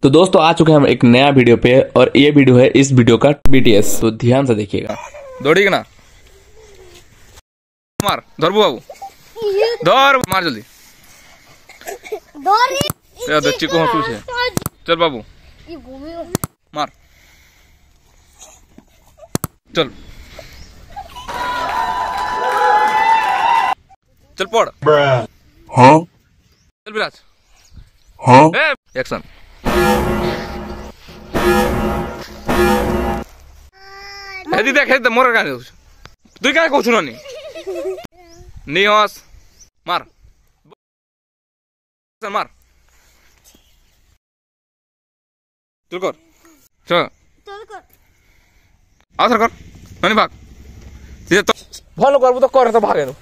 तो दोस्तों आ चुके हैं हम एक नया वीडियो पे और ये वीडियो है इस वीडियो का BTS, तो ध्यान से देखिएगा। दौड़ेगा ना, मार धरबू बाबू, दौड़ मार जल्दी, बच्ची को हंसू से चल बाबू मार, चल चल पड़, हाँ चल विराज, हाँ एक्शन। हेदी देख हेदी मोर का तू क्या कहू नी नहीं हस मार मार चल कर चल आसर कर नहीं भाग सीधे तो भलो करबू तो कर तो भागे नु।